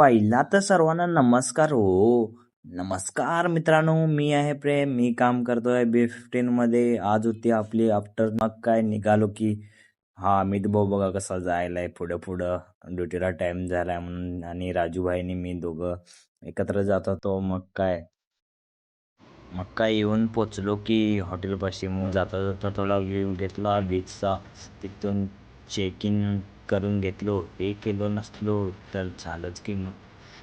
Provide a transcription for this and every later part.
पहिला तर सर्वांना नमस्कार हो. नमस्कार मित्रांनो, मी आहे प्रेम. मी काम करतोय B15 मध्ये. आज होती आपली आफ्टर, मग काय निघालो की हा अमित भाऊ बघा कसा जायलाय पुढं पुढं, ड्युटीला टाइम झालाय म्हणून. आणि राजूभाईनी मी दोघं एकत्र जात होतो. मग काय येऊन पोचलो की हॉटेलपाशी. मग जाता जाता थोडा व्ह्यू घेतला बीचचा. तिथून चेक इन करून घेतलो. पे केलो नसलो तर झालंच की मग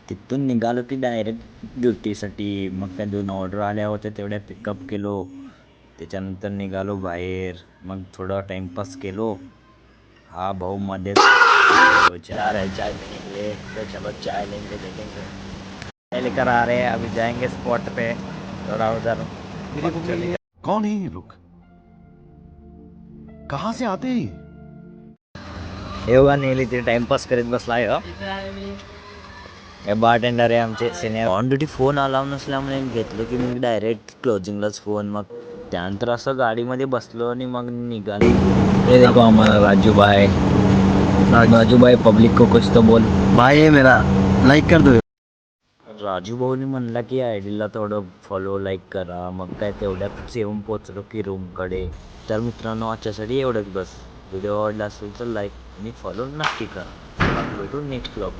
तिथून निघालो की डायरेक्ट ड्युटीसाठी. मग त्या 2 ऑर्डर आल्या होत्या तेवढ्या पिकअप केलो. त्याच्यानंतर निघालो बाहेर. मग थोडा टाइमपास केलो. हा भाऊ मध्ये चाय पे निकले तो चलो चाय लेंगे देखेंगे चाय लेकर आ रहे हैं. अभी जाएंगे स्पॉट पे थोड़ा उधर. कौन है ये लोग? कहां से आते हैं ये? हे बघा नेहमी ते टाइमपास करीत बसलाय. हे बारटेंडर आहे आमचे senior. On duty phone allow नसल्यामुळे घेतलो की मी डायरेक्ट क्लोजिंगलाच फोन. मग त्यानंतर असं गाडीमध्ये बसलो आणि मग निघाली. हे देखो हमारा राजू भाई पब्लिक को कुछ तो बोल. भाई है मेरा, लाइक कर दो. राजू भाऊनी म्हणला की आयडीला थोडं फॉलो लाईक करा. मग काय तेवढ्याच येऊन पोचलो की रूमकडे. तर मित्रांनो आजच्यासाठी एवढंच बस. व्हिडिओ आवडला असेल तर लाईक आणि फॉलो नक्की करा. भेटू नेक्स्ट ब्लॉग.